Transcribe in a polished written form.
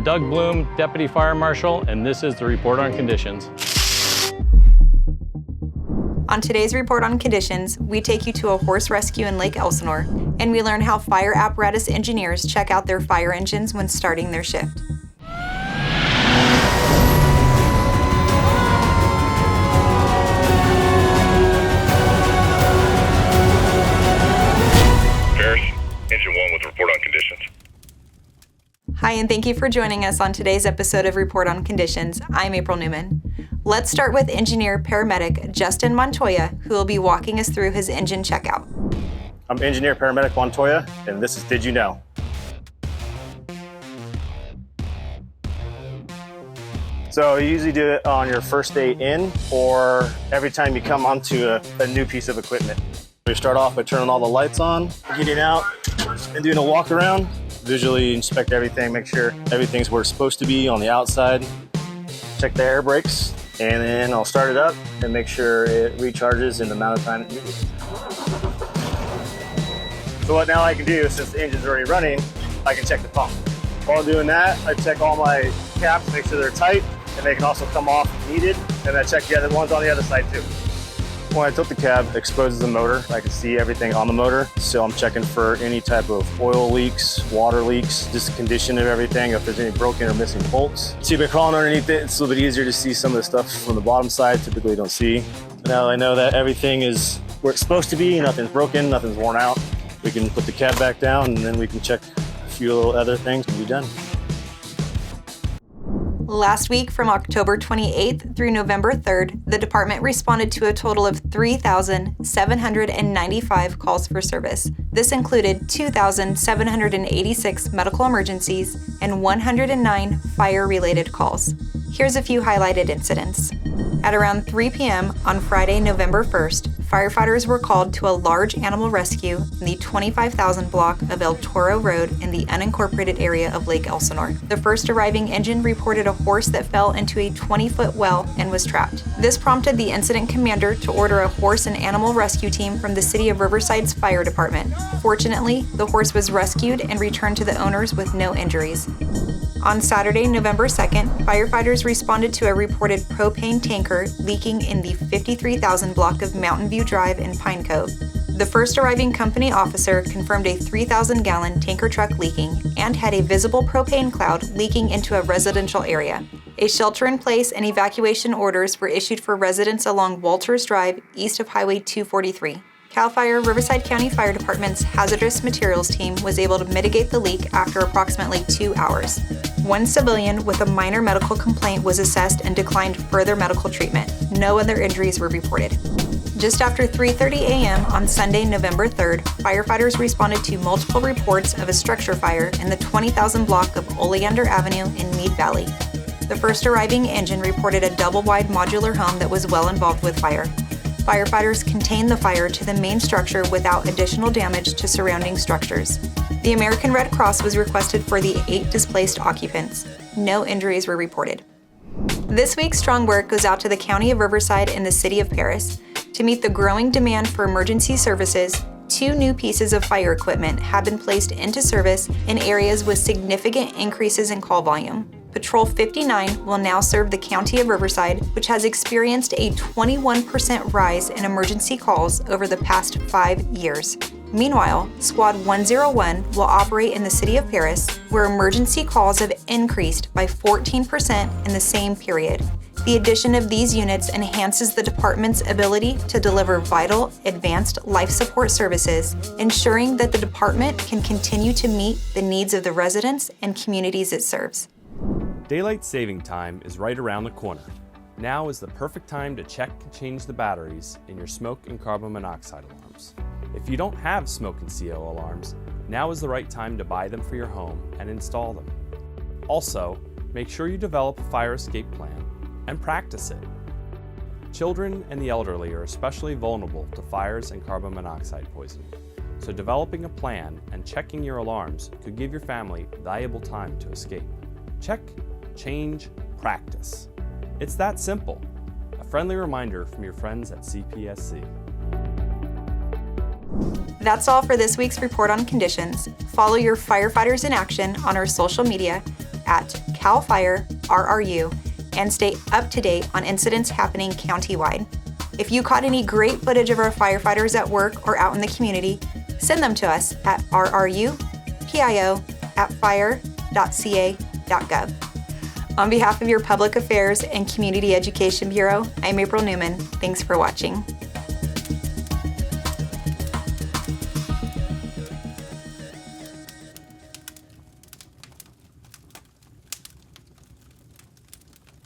I'm Doug Bloom, Deputy Fire Marshal, and this is the Report on Conditions. On today's Report on Conditions, we take you to a horse rescue in Lake Elsinore, and we learn how Fire Apparatus Engineers check out their fire engines when starting their shift. Engine 1 with Report on Conditions. Hi, and thank you for joining us on today's episode of Report on Conditions. I'm April Newman. Let's start with engineer-paramedic Justin Montoya, who will be walking us through his engine checkout. I'm engineer-paramedic Montoya, and this is Did You Know? So you usually do it on your first day in, or every time you come onto a new piece of equipment. We start off by turning all the lights on, getting out, and doing a walk around. Visually inspect everything, make sure everything's where it's supposed to be on the outside. Check the air brakes, and then I'll start it up and make sure it recharges in the amount of time it needs. So what now I can do, since the engine's already running, I can check the pump. While doing that, I check all my caps, make sure they're tight, and they can also come off if needed, and I check the other ones on the other side too. When I tilt the cab, it exposes the motor. I can see everything on the motor. So I'm checking for any type of oil leaks, water leaks, just the condition of everything, if there's any broken or missing bolts. See, by crawling underneath it, it's a little bit easier to see some of the stuff from the bottom side. Typically you don't see. Now I know that everything is where it's supposed to be, nothing's broken, nothing's worn out. We can put the cab back down, and then we can check a few little other things and be done. Last week, from October 28th through November 3rd, the department responded to a total of 3,795 calls for service. This included 2,786 medical emergencies and 109 fire-related calls. Here's a few highlighted incidents. At around 3 p.m. on Friday, November 1st, firefighters were called to a large animal rescue in the 25,000 block of El Toro Road in the unincorporated area of Lake Elsinore. The first arriving engine reported a horse that fell into a 20-foot well and was trapped. This prompted the incident commander to order a horse and animal rescue team from the City of Riverside's fire department. Fortunately, the horse was rescued and returned to the owners with no injuries. On Saturday, November 2nd, firefighters responded to a reported propane tanker leaking in the 53,000 block of Mountain View Drive in Pine Cove. The first arriving company officer confirmed a 3,000-gallon tanker truck leaking and had a visible propane cloud leaking into a residential area. A shelter-in-place and evacuation orders were issued for residents along Walters Drive east of Highway 243. CAL FIRE Riverside County Fire Department's hazardous materials team was able to mitigate the leak after approximately 2 hours. One civilian with a minor medical complaint was assessed and declined further medical treatment. No other injuries were reported. Just after 3:30 a.m. on Sunday, November 3rd, firefighters responded to multiple reports of a structure fire in the 20,000 block of Oleander Avenue in Mead Valley. The first arriving engine reported a double-wide modular home that was well involved with fire. Firefighters contained the fire to the main structure without additional damage to surrounding structures. The American Red Cross was requested for the 8 displaced occupants. No injuries were reported. This week's strong work goes out to the County of Riverside and the City of Paris. To meet the growing demand for emergency services, 2 new pieces of fire equipment have been placed into service in areas with significant increases in call volume. Patrol 59 will now serve the County of Riverside, which has experienced a 21% rise in emergency calls over the past 5 years. Meanwhile, Squad 101 will operate in the City of Paris, where emergency calls have increased by 14% in the same period. The addition of these units enhances the department's ability to deliver vital, advanced life support services, ensuring that the department can continue to meet the needs of the residents and communities it serves. Daylight saving time is right around the corner. Now is the perfect time to check and change the batteries in your smoke and carbon monoxide alarms. If you don't have smoke and CO alarms, now is the right time to buy them for your home and install them. Also, make sure you develop a fire escape plan and practice it. Children and the elderly are especially vulnerable to fires and carbon monoxide poisoning, so developing a plan and checking your alarms could give your family valuable time to escape. Check, change, practice. It's that simple. A friendly reminder from your friends at CPSC. That's all for this week's Report on Conditions. Follow your firefighters in action on our social media @CalFireRRU and stay up to date on incidents happening countywide. If you caught any great footage of our firefighters at work or out in the community, send them to us at rrupio@fire.ca.gov. On behalf of your Public Affairs and Community Education Bureau, I'm April Newman. Thanks for watching.